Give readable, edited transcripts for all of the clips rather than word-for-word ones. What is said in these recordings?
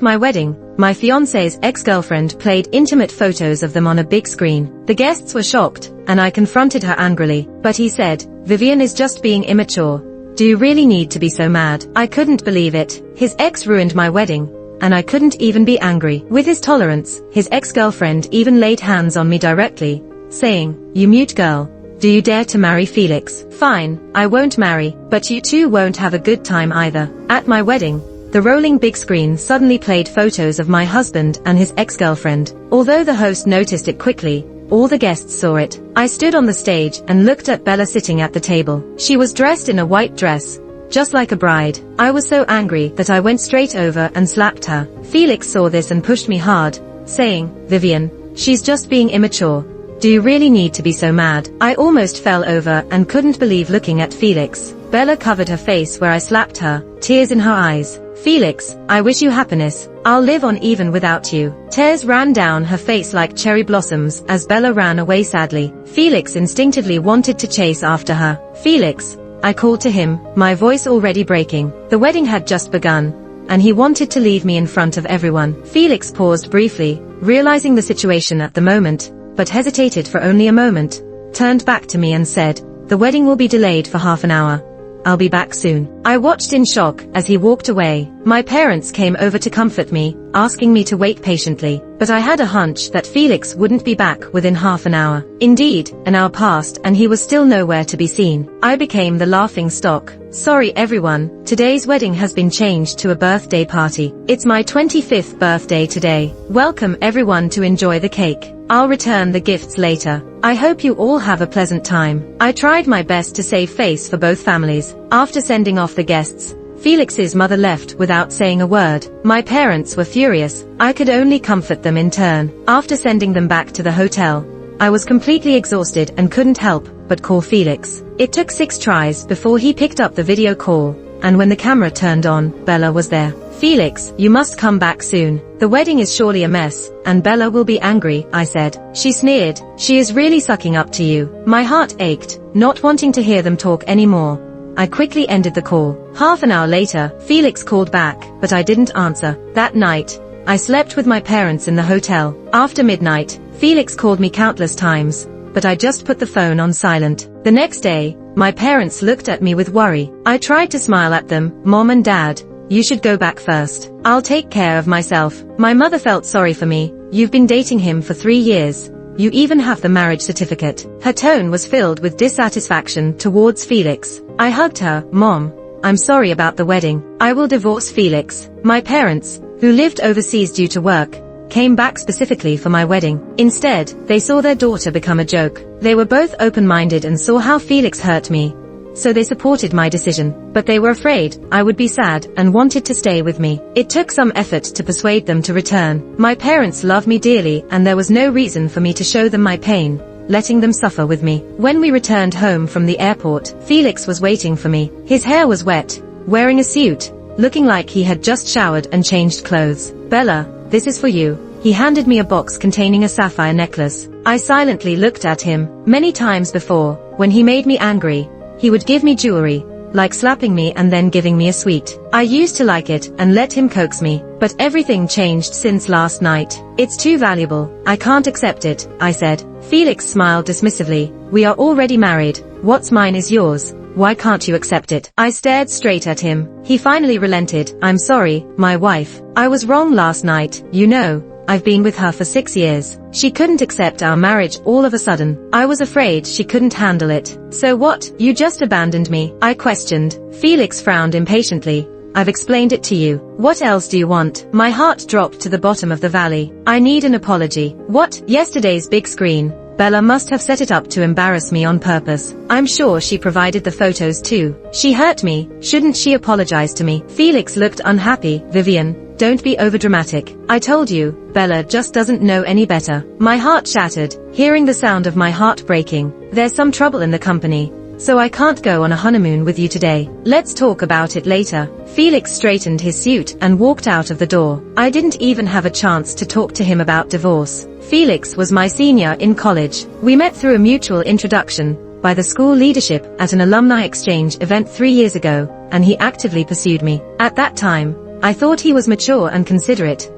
At my wedding, my fiancé's ex-girlfriend played intimate photos of them on a big screen. The guests were shocked, and I confronted her angrily, but he said, "Vivian is just being immature. Do you really need to be so mad?" I couldn't believe it. His ex ruined my wedding, and I couldn't even be angry. With his tolerance, his ex-girlfriend even laid hands on me directly, saying, "You mute girl. Do you dare to marry Felix?" Fine, I won't marry, but you two won't have a good time either. At my wedding, the rolling big screen suddenly played photos of my husband and his ex-girlfriend. Although the host noticed it quickly, all the guests saw it. I stood on the stage and looked at Bella sitting at the table. She was dressed in a white dress, just like a bride. I was so angry that I went straight over and slapped her. Felix saw this and pushed me hard, saying, "Vivian, she's just being immature. Do you really need to be so mad?" I almost fell over and couldn't believe looking at Felix. Bella covered her face where I slapped her, tears in her eyes. "Felix, I wish you happiness. I'll live on even without you." Tears ran down her face like cherry blossoms as Bella ran away sadly. Felix instinctively wanted to chase after her. "Felix," I called to him, my voice already breaking. The wedding had just begun, and he wanted to leave me in front of everyone. Felix paused briefly, realizing the situation at the moment, but hesitated for only a moment, turned back to me and said, "The wedding will be delayed for half an hour. I'll be back soon." I watched in shock as he walked away. My parents came over to comfort me, asking me to wait patiently, but I had a hunch that Felix wouldn't be back within half an hour. Indeed, an hour passed and he was still nowhere to be seen. I became the laughing stock. "Sorry everyone, today's wedding has been changed to a birthday party. It's my 25th birthday today. Welcome everyone to enjoy the cake. I'll return the gifts later. I hope you all have a pleasant time." I tried my best to save face for both families. After sending off the guests, Felix's mother left without saying a word. My parents were furious. I could only comfort them in turn. After sending them back to the hotel, I was completely exhausted and couldn't help but call Felix. It took 6 tries before he picked up the video call, and when the camera turned on, Bella was there. "Felix, you must come back soon. The wedding is surely a mess, and Bella will be angry," I said. She sneered. "She is really sucking up to you." My heart ached, not wanting to hear them talk anymore. I quickly ended the call. Half an hour later, Felix called back, but I didn't answer. That night, I slept with my parents in the hotel. After midnight, Felix called me countless times, but I just put the phone on silent. The next day, my parents looked at me with worry. I tried to smile at them. "Mom and Dad, you should go back first. I'll take care of myself." My mother felt sorry for me. "You've been dating him for 3 years. You even have the marriage certificate." Her tone was filled with dissatisfaction towards Felix. I hugged her. "Mom, I'm sorry about the wedding. I will divorce Felix." My parents, who lived overseas due to work, came back specifically for my wedding. Instead, they saw their daughter become a joke. They were both open-minded and saw how Felix hurt me, so they supported my decision, but they were afraid I would be sad and wanted to stay with me. It took some effort to persuade them to return. My parents love me dearly and there was no reason for me to show them my pain, letting them suffer with me. When we returned home from the airport, Felix was waiting for me. His hair was wet, wearing a suit, looking like he had just showered and changed clothes. "Bella, this is for you." He handed me a box containing a sapphire necklace. I silently looked at him. Many times before, when he made me angry, he would give me jewelry, like slapping me and then giving me a sweet. I used to like it and let him coax me, but everything changed since last night. "It's too valuable. I can't accept it," I said. Felix smiled dismissively. "We are already married. What's mine is yours. Why can't you accept it?" I stared straight at him. He finally relented. "I'm sorry, my wife. I was wrong last night. You know, I've been with her for 6 years. She couldn't accept our marriage all of a sudden. I was afraid she couldn't handle it." "So what? You just abandoned me?" I questioned. Felix frowned impatiently. "I've explained it to you. What else do you want?" My heart dropped to the bottom of the valley. "I need an apology." "What? Yesterday's big screen? Bella must have set it up to embarrass me on purpose. I'm sure she provided the photos too. She hurt me. Shouldn't she apologize to me?" Felix looked unhappy. "Vivian, don't be overdramatic. I told you, Bella just doesn't know any better." My heart shattered, hearing the sound of my heart breaking. "There's some trouble in the company, so I can't go on a honeymoon with you today. Let's talk about it later." Felix straightened his suit and walked out of the door. I didn't even have a chance to talk to him about divorce. Felix was my senior in college. We met through a mutual introduction by the school leadership at an alumni exchange event 3 years ago, and he actively pursued me. At that time, I thought he was mature and considerate,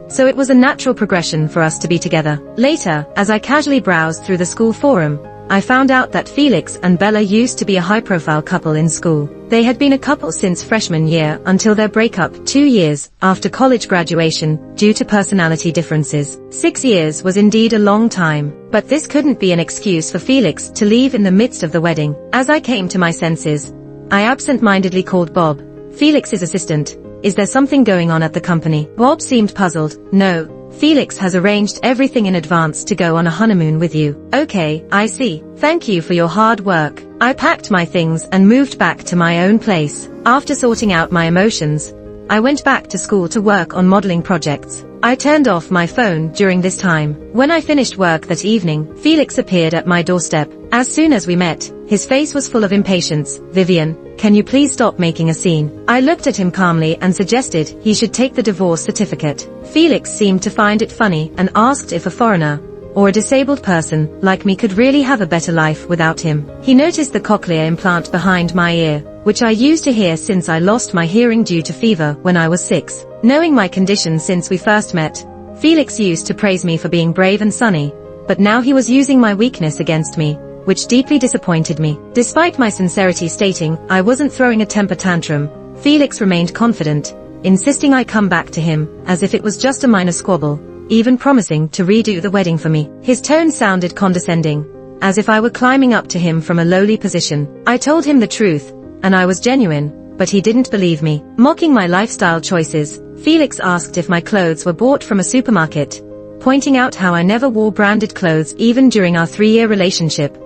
so it was a natural progression for us to be together. Later, as I casually browsed through the school forum, I found out that Felix and Bella used to be a high-profile couple in school. They had been a couple since freshman year until their breakup 2 years after college graduation due to personality differences. 6 years was indeed a long time, but this couldn't be an excuse for Felix to leave in the midst of the wedding. As I came to my senses, I absent-mindedly called Bob, Felix's assistant. Is there something going on at the company? Bob seemed puzzled. No, Felix has arranged everything in advance to go on a honeymoon with you. Okay, I see. Thank you for your hard work. I packed my things and moved back to my own place. After sorting out my emotions, I went back to school to work on modeling projects. I turned off my phone during this time. When I finished work that evening, Felix appeared at my doorstep. As soon as we met, his face was full of impatience. Vivian, can you please stop making a scene? I looked at him calmly and suggested he should take the divorce certificate. Felix seemed to find it funny and asked if a foreigner, or a disabled person like me, could really have a better life without him. He noticed the cochlear implant behind my ear, which I used to hear since I lost my hearing due to fever when I was 6. Knowing my condition since we first met, Felix used to praise me for being brave and sunny, but now he was using my weakness against me, which deeply disappointed me. Despite my sincerity stating I wasn't throwing a temper tantrum, Felix remained confident, insisting I come back to him, as if it was just a minor squabble, even promising to redo the wedding for me. His tone sounded condescending, as if I were climbing up to him from a lowly position. I told him the truth, and I was genuine, but he didn't believe me. Mocking my lifestyle choices, Felix asked if my clothes were bought from a supermarket, pointing out how I never wore branded clothes even during our 3-year relationship,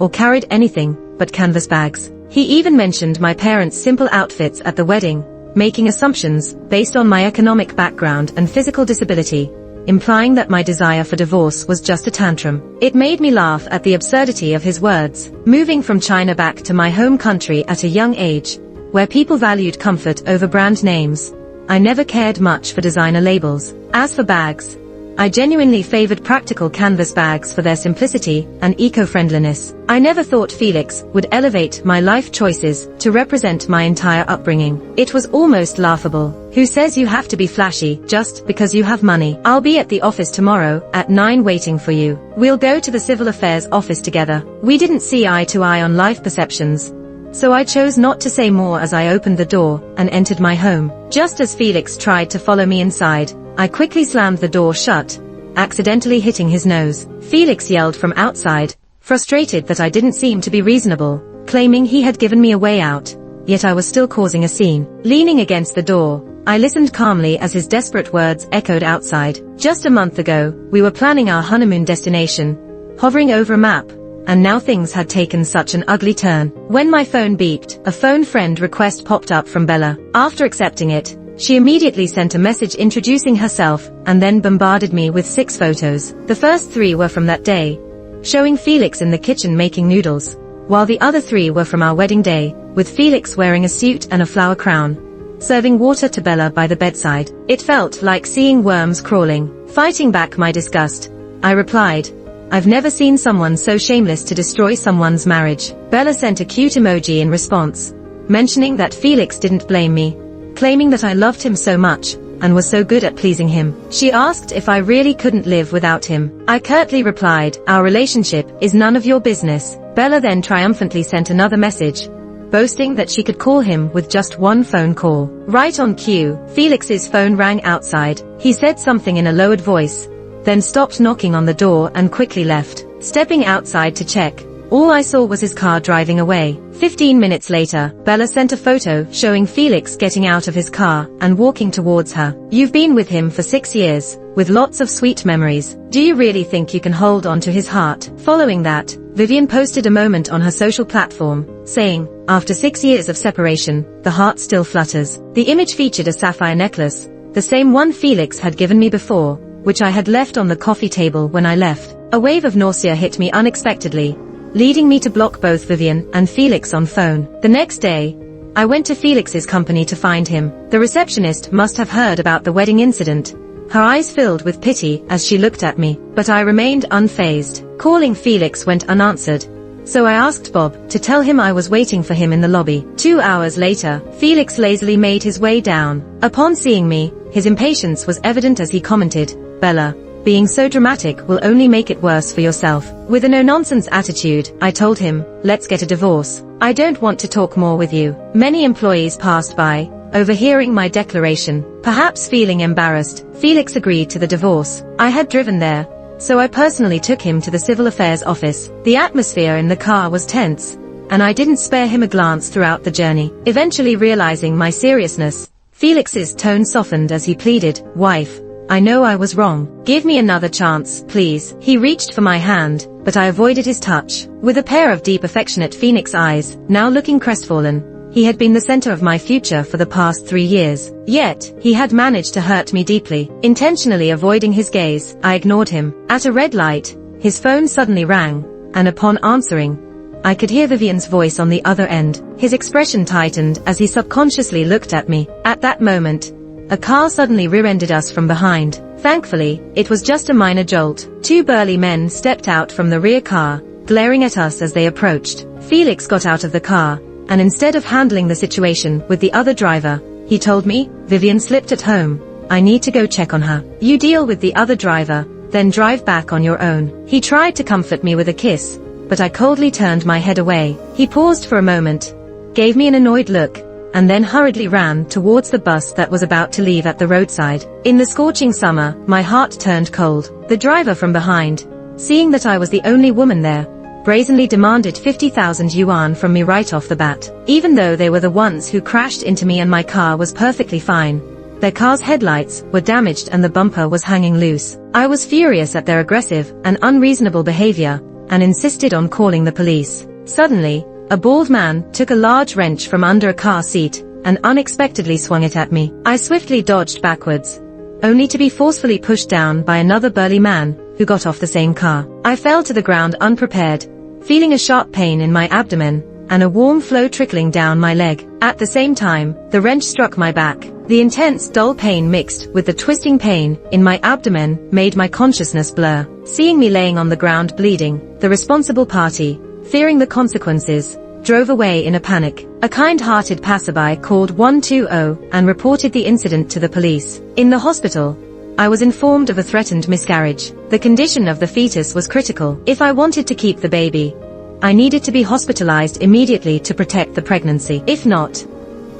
or carried anything but canvas bags. He even mentioned my parents' simple outfits at the wedding, making assumptions based on my economic background and physical disability, implying that my desire for divorce was just a tantrum. It made me laugh at the absurdity of his words. Moving from China back to my home country at a young age, where people valued comfort over brand names, I never cared much for designer labels. As for bags, I genuinely favored practical canvas bags for their simplicity and eco-friendliness. I never thought Felix would elevate my life choices to represent my entire upbringing. It was almost laughable. Who says you have to be flashy just because you have money? I'll be at the office tomorrow at 9 waiting for you. We'll go to the civil affairs office together. We didn't see eye to eye on life perceptions, so I chose not to say more as I opened the door and entered my home. Just as Felix tried to follow me inside, I quickly slammed the door shut, accidentally hitting his nose. Felix yelled from outside, frustrated that I didn't seem to be reasonable, claiming he had given me a way out, yet I was still causing a scene. Leaning against the door, I listened calmly as his desperate words echoed outside. Just a month ago, we were planning our honeymoon destination, hovering over a map, and now things had taken such an ugly turn. When my phone beeped, a phone friend request popped up from Bella. After accepting it, she immediately sent a message introducing herself, and then bombarded me with 6 photos. The first 3 were from that day, showing Felix in the kitchen making noodles, while the other 3 were from our wedding day, with Felix wearing a suit and a flower crown, serving water to Bella by the bedside. It felt like seeing worms crawling. Fighting back my disgust, I replied, I've never seen someone so shameless to destroy someone's marriage. Bella sent a cute emoji in response, mentioning that Felix didn't blame me, claiming that I loved him so much, and was so good at pleasing him. She asked if I really couldn't live without him. I curtly replied, our relationship is none of your business. Bella then triumphantly sent another message, boasting that she could call him with just 1 phone call. Right on cue, Felix's phone rang outside. He said something in a lowered voice, then stopped knocking on the door and quickly left. Stepping outside to check, all I saw was his car driving away. 15 minutes later, Bella sent a photo showing Felix getting out of his car and walking towards her. You've been with him for 6 years, with lots of sweet memories. Do you really think you can hold on to his heart? Following that, Vivian posted a moment on her social platform, saying, after 6 years of separation, the heart still flutters. The image featured a sapphire necklace, the same one Felix had given me before, which I had left on the coffee table when I left. A wave of nausea hit me unexpectedly, leading me to block both Vivian and Felix on phone. The next day, I went to Felix's company to find him. The receptionist must have heard about the wedding incident. Her eyes filled with pity as she looked at me, but I remained unfazed. Calling Felix went unanswered, so I asked Bob to tell him I was waiting for him in the lobby. 2 hours later, Felix lazily made his way down. Upon seeing me, his impatience was evident as he commented, "Bella, being so dramatic will only make it worse for yourself." With a no-nonsense attitude, I told him, "Let's get a divorce. I don't want to talk more with you." Many employees passed by, overhearing my declaration. Perhaps feeling embarrassed, Felix agreed to the divorce. I had driven there, so I personally took him to the Civil Affairs office. The atmosphere in the car was tense, and I didn't spare him a glance throughout the journey. Eventually realizing my seriousness, Felix's tone softened as he pleaded, "Wife, I know I was wrong. Give me another chance, please." He reached for my hand, but I avoided his touch. With a pair of deep affectionate phoenix eyes, now looking crestfallen, he had been the center of my future for the past 3 years. Yet, he had managed to hurt me deeply. Intentionally avoiding his gaze, I ignored him. At a red light, his phone suddenly rang, and upon answering, I could hear Vivian's voice on the other end. His expression tightened as he subconsciously looked at me. At that moment, a car suddenly rear-ended us from behind. Thankfully, it was just a minor jolt. 2 burly men stepped out from the rear car, glaring at us as they approached. Felix got out of the car, and instead of handling the situation with the other driver, he told me, "Vivian slipped at home. I need to go check on her. You deal with the other driver, then drive back on your own." He tried to comfort me with a kiss, but I coldly turned my head away. He paused for a moment, gave me an annoyed look, and then hurriedly ran towards the bus that was about to leave at the roadside. In the scorching summer, my heart turned cold. The driver from behind, seeing that I was the only woman there, brazenly demanded 50,000 yuan from me right off the bat. Even though they were the ones who crashed into me and my car was perfectly fine, their car's headlights were damaged and the bumper was hanging loose. I was furious at their aggressive and unreasonable behavior, and insisted on calling the police. Suddenly, a bald man took a large wrench from under a car seat and unexpectedly swung it at me. I swiftly dodged backwards, only to be forcefully pushed down by another burly man who got off the same car. I fell to the ground unprepared, feeling a sharp pain in my abdomen and a warm flow trickling down my leg. At the same time, the wrench struck my back. The intense, dull pain mixed with the twisting pain in my abdomen made my consciousness blur. Seeing me laying on the ground bleeding, the responsible party, fearing the consequences, drove away in a panic. A kind-hearted passerby called 120 and reported the incident to the police. In the hospital, I was informed of a threatened miscarriage. The condition of the fetus was critical. If I wanted to keep the baby, I needed to be hospitalized immediately to protect the pregnancy. If not,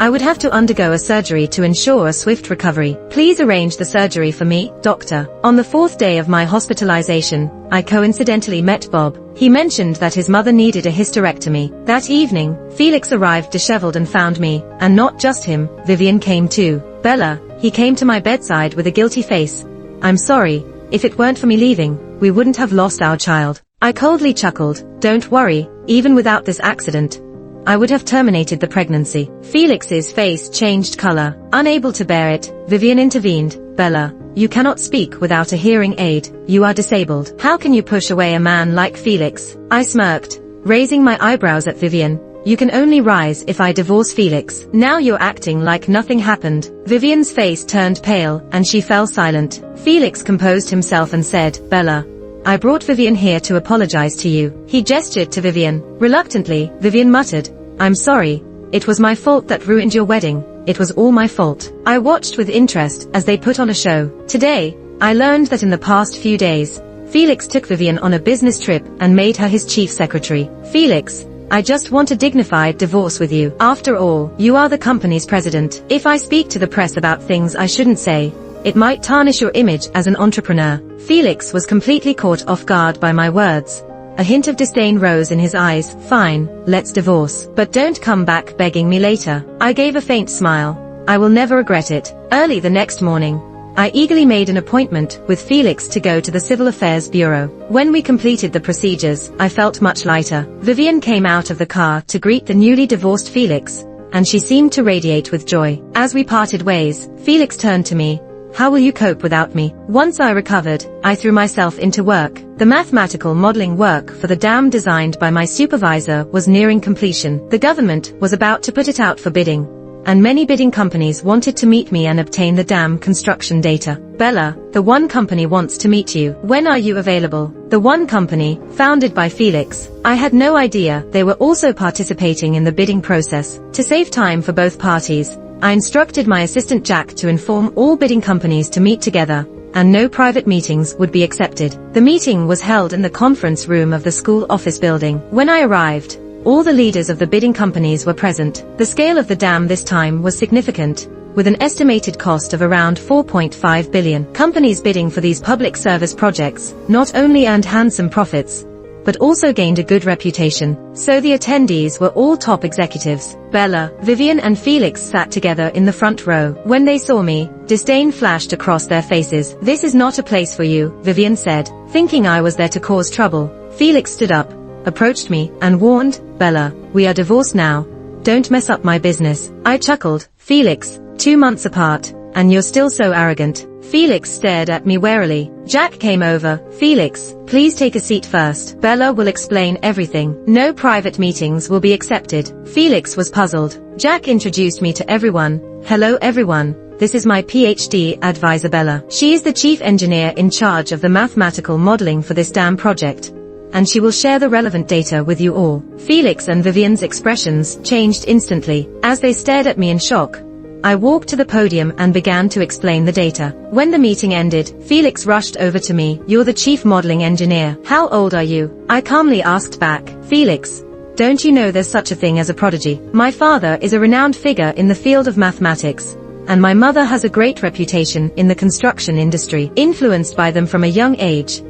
I would have to undergo a surgery to ensure a swift recovery. Please arrange the surgery for me, doctor. On the 4th day of my hospitalization, I coincidentally met Bob. He mentioned that his mother needed a hysterectomy. That evening, Felix arrived disheveled and found me, and not just him, Vivian came too. "Bella," he came to my bedside with a guilty face. "I'm sorry, if it weren't for me leaving, we wouldn't have lost our child." I coldly chuckled, "Don't worry, even without this accident, I would have terminated the pregnancy." Felix's face changed color. Unable to bear it, Vivian intervened. "Bella, you cannot speak without a hearing aid. You are disabled. How can you push away a man like Felix?" I smirked, raising my eyebrows at Vivian. "You can only rise if I divorce Felix. Now you're acting like nothing happened." Vivian's face turned pale, and she fell silent. Felix composed himself and said, "Bella, I brought Vivian here to apologize to you." He gestured to Vivian. Reluctantly, Vivian muttered, "I'm sorry. It was my fault that ruined your wedding. It was all my fault." I watched with interest as they put on a show. Today, I learned that in the past few days, Felix took Vivian on a business trip and made her his chief secretary. "Felix, I just want a dignified divorce with you. After all, you are the company's president. If I speak to the press about things I shouldn't say, it might tarnish your image as an entrepreneur." Felix was completely caught off guard by my words. A hint of disdain rose in his eyes. "Fine, let's divorce. But don't come back begging me later." I gave a faint smile. "I will never regret it." Early the next morning, I eagerly made an appointment with Felix to go to the Civil Affairs Bureau. When we completed the procedures, I felt much lighter. Vivian came out of the car to greet the newly divorced Felix, and she seemed to radiate with joy. As we parted ways, Felix turned to me. "How will you cope without me?" Once I recovered, I threw myself into work. The mathematical modeling work for the dam designed by my supervisor was nearing completion. The government was about to put it out for bidding, and many bidding companies wanted to meet me and obtain the dam construction data. Bella, the One Company wants to meet you. When are you available? The One Company, founded by Felix. I had no idea they were also participating in the bidding process. To save time for both parties, I instructed my assistant Jack to inform all bidding companies to meet together, and no private meetings would be accepted. The meeting was held in the conference room of the school office building. When I arrived, all the leaders of the bidding companies were present. The scale of the dam this time was significant, with an estimated cost of around 4.5 billion. Companies bidding for these public service projects not only earned handsome profits, but also gained a good reputation. So the attendees were all top executives. Bella, Vivian and Felix sat together in the front row. When they saw me, disdain flashed across their faces. "This is not a place for you," Vivian said, thinking I was there to cause trouble. Felix stood up, approached me, and warned, "Bella, we are divorced now. Don't mess up my business." I chuckled. "Felix, 2 months apart, and you're still so arrogant." Felix stared at me warily. Jack came over. "Felix, please take a seat first. Bella will explain everything. No private meetings will be accepted." Felix was puzzled. Jack introduced me to everyone. "Hello everyone. This is my PhD advisor Bella. She is the chief engineer in charge of the mathematical modeling for this dam project, and she will share the relevant data with you all." Felix and Vivian's expressions changed instantly. As they stared at me in shock, I walked to the podium and began to explain the data. When the meeting ended, Felix rushed over to me. "You're the chief modeling engineer. How old are you?" I calmly asked back. "Felix, don't you know there's such a thing as a prodigy? My father is a renowned figure in the field of mathematics, and my mother has a great reputation in the construction industry. Influenced by them from a young age,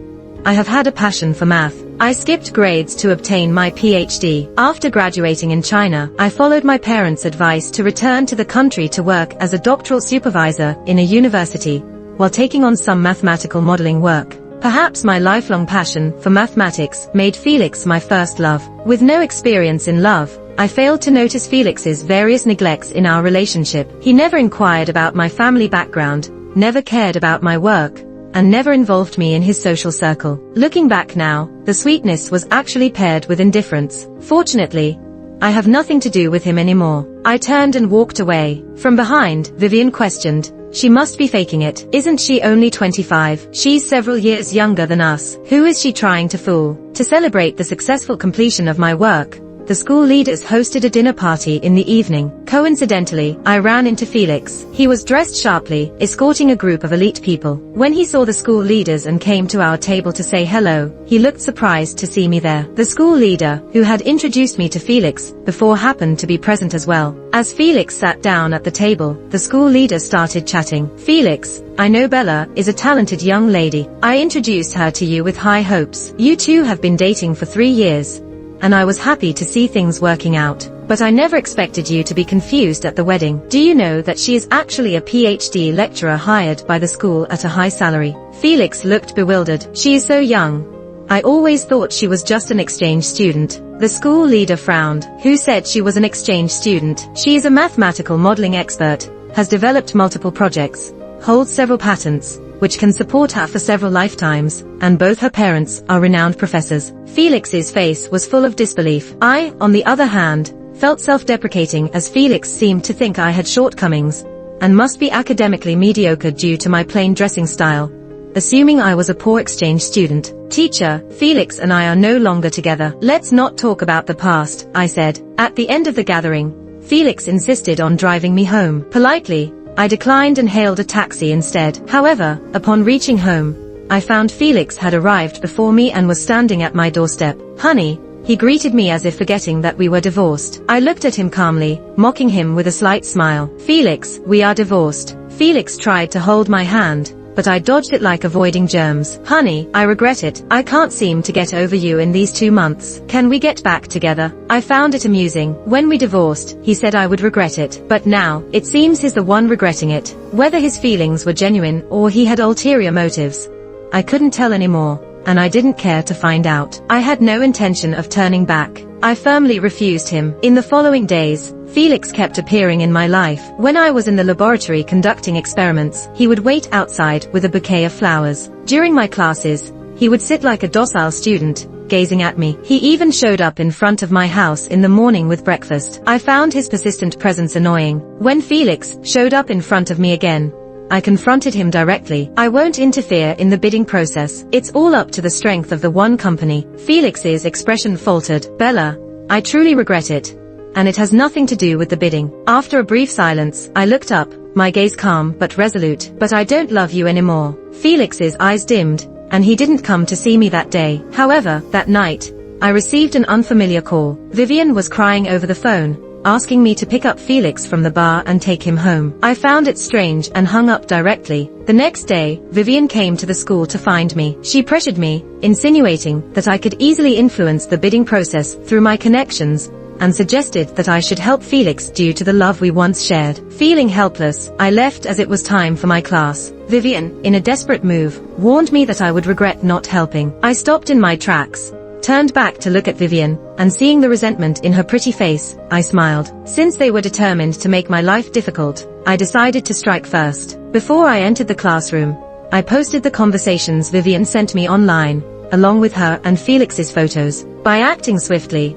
I have had a passion for math. I skipped grades to obtain my PhD. After graduating in China, I followed my parents' advice to return to the country to work as a doctoral supervisor in a university, while taking on some mathematical modeling work. Perhaps my lifelong passion for mathematics made Felix my first love. With no experience in love, I failed to notice Felix's various neglects in our relationship. He never inquired about my family background, never cared about my work, and never involved me in his social circle. Looking back now, the sweetness was actually paired with indifference. Fortunately, I have nothing to do with him anymore. I turned and walked away. From behind, Vivian questioned, "She must be faking it. Isn't she only 25? She's several years younger than us. Who is she trying to fool?" To celebrate the successful completion of my work, the school leaders hosted a dinner party in the evening. Coincidentally, I ran into Felix. He was dressed sharply, escorting a group of elite people. When he saw the school leaders and came to our table to say hello, he looked surprised to see me there. The school leader, who had introduced me to Felix before, happened to be present as well. As Felix sat down at the table, the school leader started chatting. "Felix, I know Bella is a talented young lady. I introduced her to you with high hopes. You two have been dating for 3 years. And I was happy to see things working out. But I never expected you to be confused at the wedding. Do you know that she is actually a PhD lecturer hired by the school at a high salary?" Felix looked bewildered. "She is so young. I always thought she was just an exchange student." The school leader frowned. "Who said she was an exchange student? She is a mathematical modeling expert, has developed multiple projects, holds several patents, which can support her for several lifetimes, and both her parents are renowned professors." Felix's face was full of disbelief. I, on the other hand, felt self-deprecating, as Felix seemed to think I had shortcomings, and must be academically mediocre due to my plain dressing style, assuming I was a poor exchange student. "Teacher, Felix and I are no longer together. Let's not talk about the past," I said. At the end of the gathering, Felix insisted on driving me home. Politely, I declined and hailed a taxi instead. However, upon reaching home, I found Felix had arrived before me and was standing at my doorstep. "Honey," he greeted me as if forgetting that we were divorced. I looked at him calmly, mocking him with a slight smile. "Felix, we are divorced." Felix tried to hold my hand, but I dodged it like avoiding germs. "Honey, I regret it. I can't seem to get over you in these 2 months. Can we get back together?" I found it amusing. When we divorced, he said I would regret it. But now, it seems he's the one regretting it. Whether his feelings were genuine or he had ulterior motives, I couldn't tell anymore, and I didn't care to find out. I had no intention of turning back. I firmly refused him. In the following days, Felix kept appearing in my life. When I was in the laboratory conducting experiments, he would wait outside with a bouquet of flowers. During my classes, he would sit like a docile student, gazing at me. He even showed up in front of my house in the morning with breakfast. I found his persistent presence annoying. When Felix showed up in front of me again, I confronted him directly. I won't interfere in the bidding process. It's all up to the strength of the one company. Felix's expression faltered. Bella, I truly regret it. And it has nothing to do with the bidding. After a brief silence, I looked up, my gaze calm but resolute. But I don't love you anymore. Felix's eyes dimmed, and he didn't come to see me that day. However, that night, I received an unfamiliar call. Vivian was crying over the phone, asking me to pick up Felix from the bar and take him home. I found it strange and hung up directly. The next day, Vivian came to the school to find me. She pressured me, insinuating that I could easily influence the bidding process through my connections, and suggested that I should help Felix due to the love we once shared. Feeling helpless, I left as it was time for my class. Vivian, in a desperate move, warned me that I would regret not helping. I stopped in my tracks, turned back to look at Vivian, and seeing the resentment in her pretty face, I smiled. Since they were determined to make my life difficult, I decided to strike first. Before I entered the classroom, I posted the conversations Vivian sent me online, along with her and Felix's photos. By acting swiftly,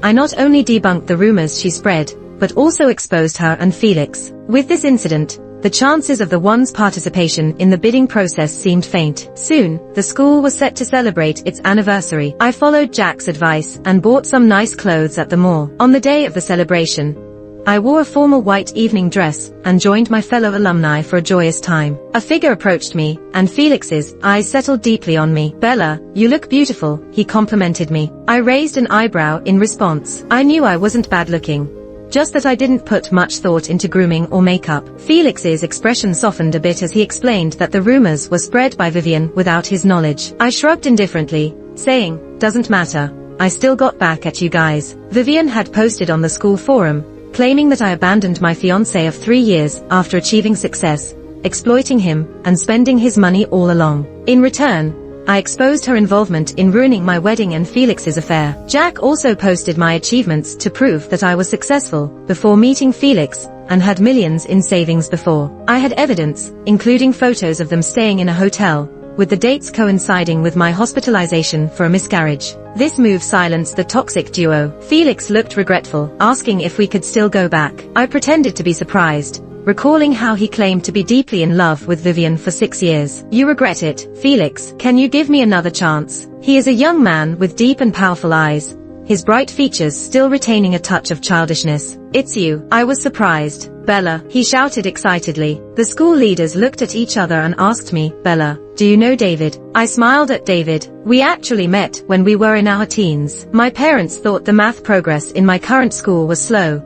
I not only debunked the rumors she spread, but also exposed her and Felix. With this incident, the chances of the one's participation in the bidding process seemed faint. Soon, the school was set to celebrate its anniversary. I followed Jack's advice and bought some nice clothes at the mall. On the day of the celebration, I wore a formal white evening dress and joined my fellow alumni for a joyous time. A figure approached me, and Felix's eyes settled deeply on me. Bella, you look beautiful, he complimented me. I raised an eyebrow in response. I knew I wasn't bad looking, just that I didn't put much thought into grooming or makeup. Felix's expression softened a bit as he explained that the rumors were spread by Vivian without his knowledge. I shrugged indifferently, saying, doesn't matter, I still got back at you guys. Vivian had posted on the school forum, claiming that I abandoned my fiancé of 3 years after achieving success, exploiting him, and spending his money all along. In return, I exposed her involvement in ruining my wedding and Felix's affair. Jack also posted my achievements to prove that I was successful before meeting Felix, and had millions in savings before. I had evidence, including photos of them staying in a hotel, with the dates coinciding with my hospitalization for a miscarriage. This move silenced the toxic duo. Felix looked regretful, asking if we could still go back. I pretended to be surprised, recalling how he claimed to be deeply in love with Vivian for 6 years. You regret it, Felix? Can you give me another chance? He is a young man with deep and powerful eyes, his bright features still retaining a touch of childishness. It's you. I was surprised. Bella, he shouted excitedly. The school leaders looked at each other and asked me, Bella, do you know David? I smiled at David. We actually met when we were in our teens. My parents thought the math progress in my current school was slow,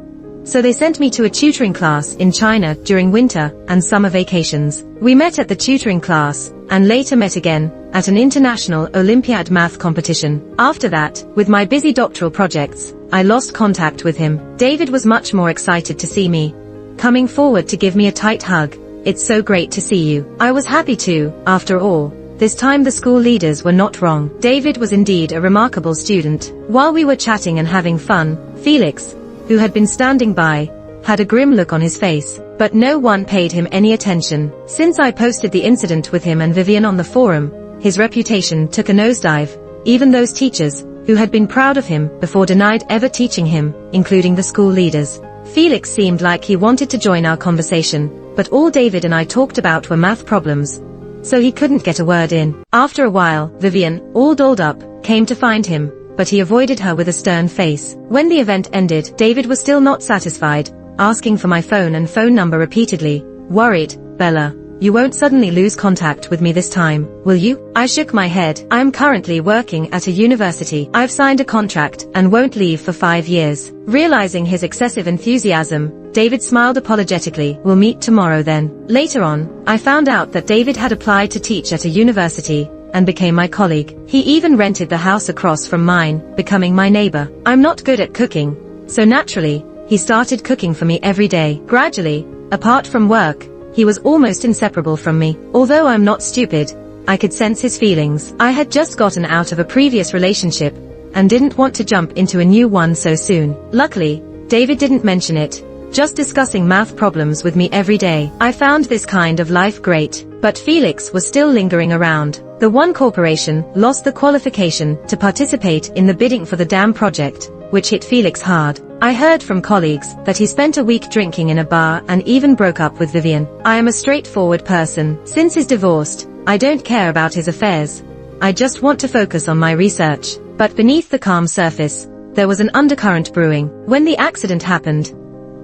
so they sent me to a tutoring class in China during winter and summer vacations. We met at the tutoring class, and later met again at an international Olympiad math competition. After that, with my busy doctoral projects, I lost contact with him. David was much more excited to see me, coming forward to give me a tight hug. It's so great to see you. I was happy too. After all, this time the school leaders were not wrong. David was indeed a remarkable student. While we were chatting and having fun, Felix, who had been standing by, had a grim look on his face, but no one paid him any attention. Since I posted the incident with him and Vivian on the forum, his reputation took a nosedive. Even those teachers, who had been proud of him before, denied ever teaching him, including the school leaders. Felix seemed like he wanted to join our conversation, but all David and I talked about were math problems, so he couldn't get a word in. After a while, Vivian, all dolled up, came to find him, but he avoided her with a stern face. When the event ended, David was still not satisfied, asking for my phone and phone number repeatedly. Worried, Bella, you won't suddenly lose contact with me this time, will you? I shook my head. I am currently working at a university. I've signed a contract and won't leave for 5 years. Realizing his excessive enthusiasm, David smiled apologetically. We'll meet tomorrow then. Later on, I found out that David had applied to teach at a university and became my colleague. He even rented the house across from mine, becoming my neighbor. I'm not good at cooking, so naturally, he started cooking for me every day. Gradually, apart from work, he was almost inseparable from me. Although I'm not stupid, I could sense his feelings. I had just gotten out of a previous relationship and didn't want to jump into a new one so soon. Luckily, David didn't mention it, just discussing math problems with me every day. I found this kind of life great, but Felix was still lingering around. The one corporation lost the qualification to participate in the bidding for the dam project, which hit Felix hard. I heard from colleagues that he spent a week drinking in a bar and even broke up with Vivian. I am a straightforward person. Since he's divorced, I don't care about his affairs. I just want to focus on my research. But beneath the calm surface, there was an undercurrent brewing. When the accident happened,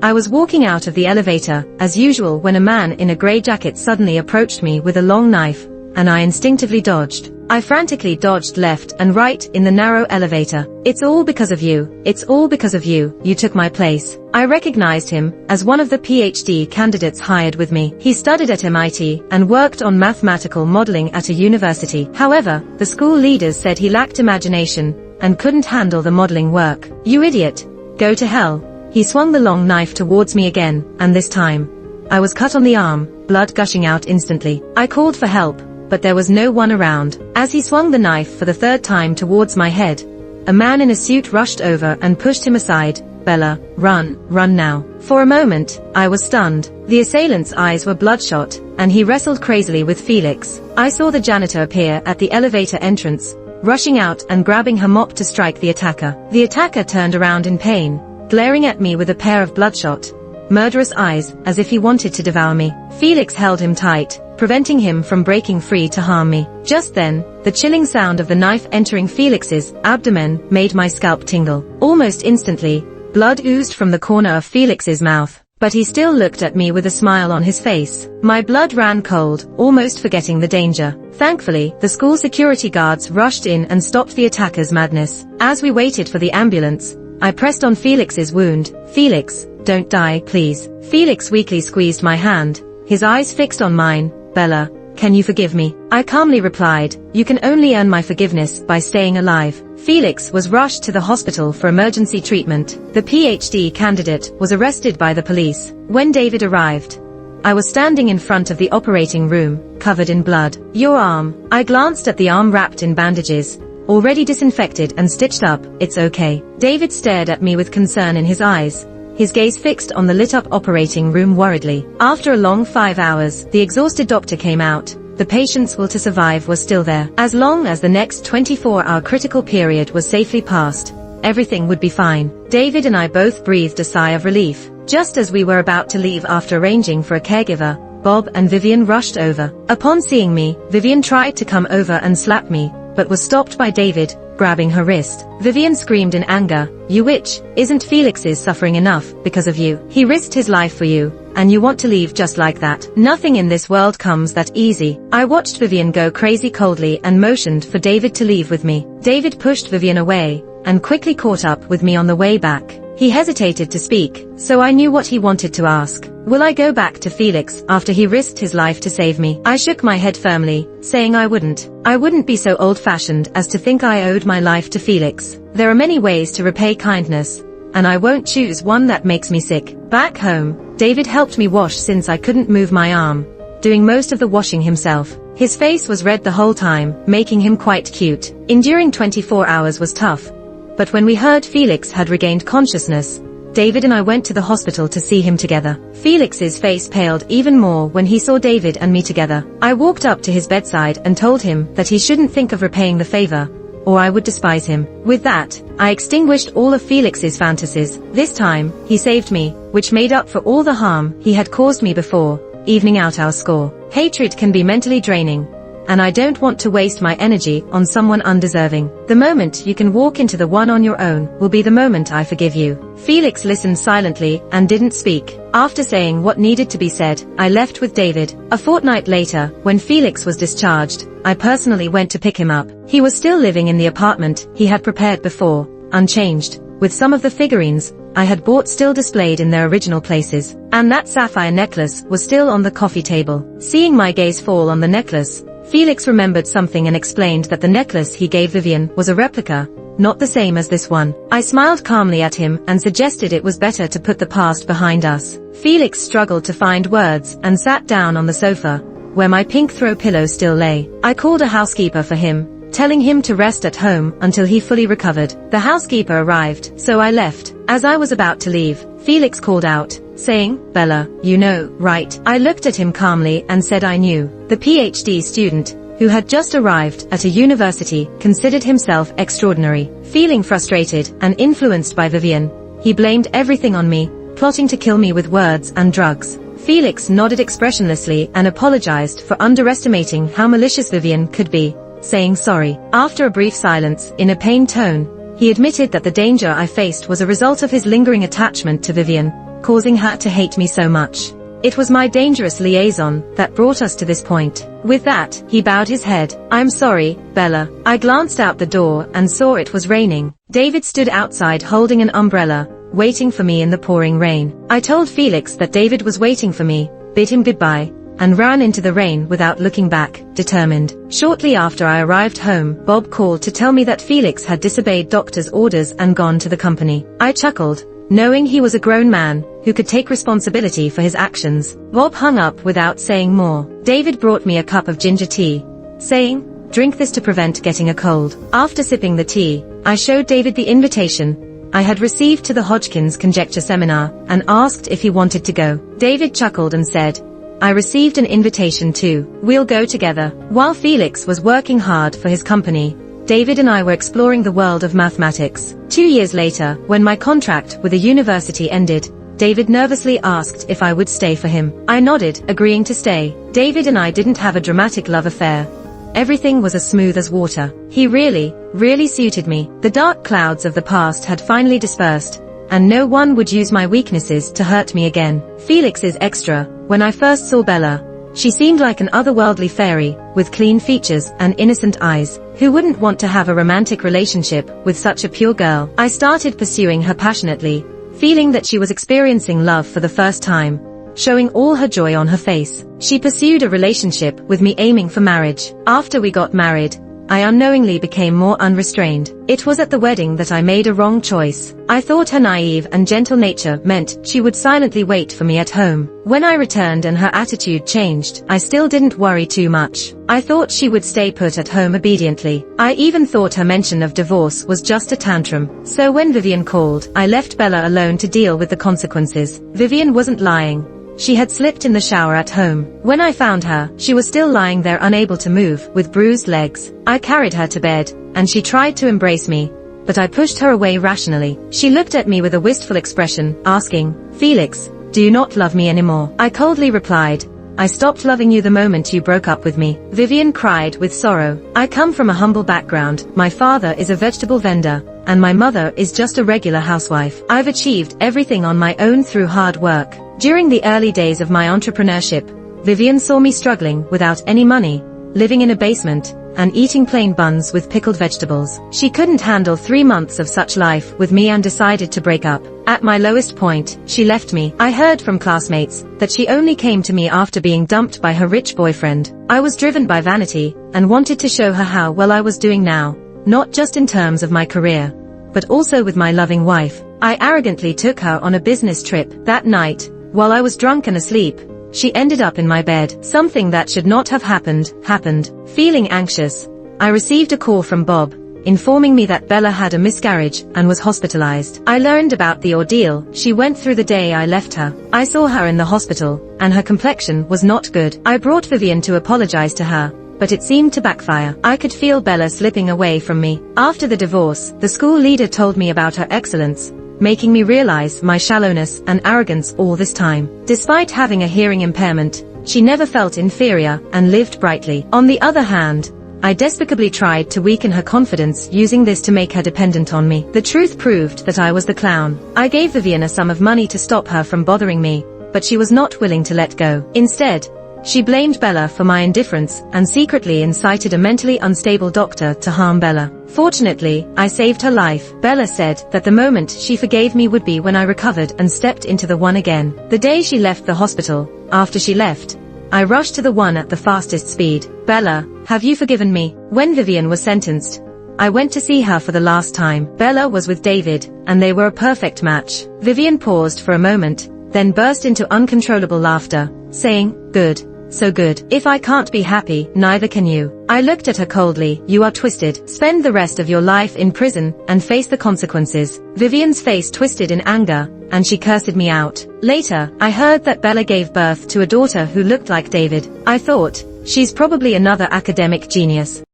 I was walking out of the elevator, as usual, when a man in a grey jacket suddenly approached me with a long knife, and I instinctively dodged. I frantically dodged left and right in the narrow elevator. It's all because of you. It's all because of you. You took my place. I recognized him as one of the PhD candidates hired with me. He studied at MIT and worked on mathematical modeling at a university. However, the school leaders said he lacked imagination and couldn't handle the modeling work. You idiot. Go to hell. He swung the long knife towards me again, and this time, I was cut on the arm, blood gushing out instantly. I called for help, but there was no one around. As he swung the knife for the third time towards my head, a man in a suit rushed over and pushed him aside. Bella, run now. For a moment, I was stunned. The assailant's eyes were bloodshot, and he wrestled crazily with Felix. I saw the janitor appear at the elevator entrance, rushing out and grabbing her mop to strike the attacker. The attacker turned around in pain, glaring at me with a pair of bloodshot, murderous eyes, as if he wanted to devour me. Felix held him tight, preventing him from breaking free to harm me. Just then, the chilling sound of the knife entering Felix's abdomen made my scalp tingle. Almost instantly, blood oozed from the corner of Felix's mouth, but he still looked at me with a smile on his face. My blood ran cold, almost forgetting the danger. Thankfully, the school security guards rushed in and stopped the attacker's madness. As we waited for the ambulance, I pressed on Felix's wound. Felix, don't die, please. Felix weakly squeezed my hand, his eyes fixed on mine. Bella, can you forgive me? I calmly replied, you can only earn my forgiveness by staying alive. Felix was rushed to the hospital for emergency treatment. The PhD candidate was arrested by the police. When David arrived, I was standing in front of the operating room, covered in blood. Your arm. I glanced at the arm wrapped in bandages, already disinfected and stitched up. It's okay. David stared at me with concern in his eyes, his gaze fixed on the lit-up operating room worriedly. After a long 5 hours, the exhausted doctor came out. The patient's will to survive was still there. As long as the next 24-hour critical period was safely passed, everything would be fine. David and I both breathed a sigh of relief. Just as we were about to leave after arranging for a caregiver, Bob and Vivian rushed over. Upon seeing me, Vivian tried to come over and slap me, but was stopped by David, grabbing her wrist. Vivian screamed in anger, you witch, isn't Felix's suffering enough because of you? He risked his life for you, and you want to leave just like that? Nothing in this world comes that easy. I watched Vivian go crazy coldly and motioned for David to leave with me. David pushed Vivian away, and quickly caught up with me on the way back. He hesitated to speak, so I knew what he wanted to ask. Will I go back to Felix after he risked his life to save me? I shook my head firmly, saying I wouldn't. I wouldn't be so old-fashioned as to think I owed my life to Felix. There are many ways to repay kindness, and I won't choose one that makes me sick. Back home, David helped me wash since I couldn't move my arm, doing most of the washing himself. His face was red the whole time, making him quite cute. Enduring 24 hours was tough, but when we heard Felix had regained consciousness, David and I went to the hospital to see him together. Felix's face paled even more when he saw David and me together. I walked up to his bedside and told him that he shouldn't think of repaying the favor, or I would despise him. With that, I extinguished all of Felix's fantasies. This time, he saved me, which made up for all the harm he had caused me before, evening out our score. Hatred can be mentally draining, and I don't want to waste my energy on someone undeserving. The moment you can walk into the one on your own will be the moment I forgive you. Felix listened silently and didn't speak. After saying what needed to be said, I left with David. A fortnight later, when Felix was discharged, I personally went to pick him up. He was still living in the apartment he had prepared before, unchanged, with some of the figurines I had bought still displayed in their original places, and that sapphire necklace was still on the coffee table. Seeing my gaze fall on the necklace, Felix remembered something and explained that the necklace he gave Vivian was a replica, not the same as this one. I smiled calmly at him and suggested it was better to put the past behind us. Felix struggled to find words and sat down on the sofa, where my pink throw pillow still lay. I called a housekeeper for him, telling him to rest at home until he fully recovered. The housekeeper arrived, so I left. As I was about to leave, Felix called out, saying, Bella, you know, right? I looked at him calmly and said I knew. The PhD student, who had just arrived at a university, considered himself extraordinary. Feeling frustrated and influenced by Vivian, he blamed everything on me, plotting to kill me with words and drugs. Felix nodded expressionlessly and apologized for underestimating how malicious Vivian could be, saying sorry. After a brief silence, in a pained tone, he admitted that the danger I faced was a result of his lingering attachment to Vivian, causing her to hate me so much. It was my dangerous liaison that brought us to this point. With that, he bowed his head. I'm sorry, Bella. I glanced out the door and saw it was raining. David stood outside holding an umbrella, waiting for me in the pouring rain. I told Felix that David was waiting for me, bid him goodbye, and ran into the rain without looking back, determined. Shortly after I arrived home, Bob called to tell me that Felix had disobeyed doctor's orders and gone to the company. I chuckled, knowing he was a grown man who could take responsibility for his actions. Bob hung up without saying more. David brought me a cup of ginger tea, saying, "Drink this to prevent getting a cold." After sipping the tea, I showed David the invitation I had received to the Hodgkin's conjecture seminar and asked if he wanted to go. David chuckled and said, "I received an invitation too. We'll go together." While Felix was working hard for his company, David and I were exploring the world of mathematics. 2 years later, when my contract with the university ended, David nervously asked if I would stay for him. I nodded, agreeing to stay. David and I didn't have a dramatic love affair. Everything was as smooth as water. He really suited me. The dark clouds of the past had finally dispersed, and no one would use my weaknesses to hurt me again. Felix is extra. When I first saw Bella, she seemed like an otherworldly fairy, with clean features and innocent eyes. Who wouldn't want to have a romantic relationship with such a pure girl? I started pursuing her passionately, feeling that she was experiencing love for the first time, showing all her joy on her face. She pursued a relationship with me, aiming for marriage. After we got married, I unknowingly became more unrestrained. It was at the wedding that I made a wrong choice. I thought her naive and gentle nature meant she would silently wait for me at home. When I returned and her attitude changed, I still didn't worry too much. I thought she would stay put at home obediently. I even thought her mention of divorce was just a tantrum. So when Vivian called, I left Bella alone to deal with the consequences. Vivian wasn't lying. She had slipped in the shower at home. When I found her, she was still lying there, unable to move, with bruised legs. I carried her to bed, and she tried to embrace me, but I pushed her away rationally. She looked at me with a wistful expression, asking, "Felix, do you not love me anymore?" I coldly replied, "I stopped loving you the moment you broke up with me." Vivian cried with sorrow. "I come from a humble background. My father is a vegetable vendor, and my mother is just a regular housewife. I've achieved everything on my own through hard work." During the early days of my entrepreneurship, Vivian saw me struggling without any money, living in a basement, and eating plain buns with pickled vegetables. She couldn't handle 3 months of such life with me and decided to break up. At my lowest point, she left me. I heard from classmates that she only came to me after being dumped by her rich boyfriend. I was driven by vanity and wanted to show her how well I was doing now, not just in terms of my career, but also with my loving wife. I arrogantly took her on a business trip. That night, while I was drunk and asleep, she ended up in my bed. Something that should not have happened. Feeling anxious, I received a call from Bob, informing me that Bella had a miscarriage and was hospitalized. I learned about the ordeal she went through the day I left her. I saw her in the hospital, and her complexion was not good. I brought Vivian to apologize to her, but it seemed to backfire. I could feel Bella slipping away from me. After the divorce, the school leader told me about her excellence, making me realize my shallowness and arrogance all this time. Despite having a hearing impairment, she never felt inferior and lived brightly. On the other hand, I despicably tried to weaken her confidence, using this to make her dependent on me. The truth proved that I was the clown. I gave Vivian a sum of money to stop her from bothering me, but she was not willing to let go. Instead, she blamed Bella for my indifference and secretly incited a mentally unstable doctor to harm Bella. Fortunately, I saved her life. Bella said that the moment she forgave me would be when I recovered and stepped into the one again. The day she left the hospital, after she left, I rushed to the one at the fastest speed. "Bella, have you forgiven me?" When Vivian was sentenced, I went to see her for the last time. Bella was with David, and they were a perfect match. Vivian paused for a moment, then burst into uncontrollable laughter, saying, "Good. So good. If I can't be happy, neither can you." I looked at her coldly. "You are twisted. Spend the rest of your life in prison and face the consequences." Vivian's face twisted in anger, and she cursed me out. Later, I heard that Bella gave birth to a daughter who looked like David. I thought, she's probably another academic genius.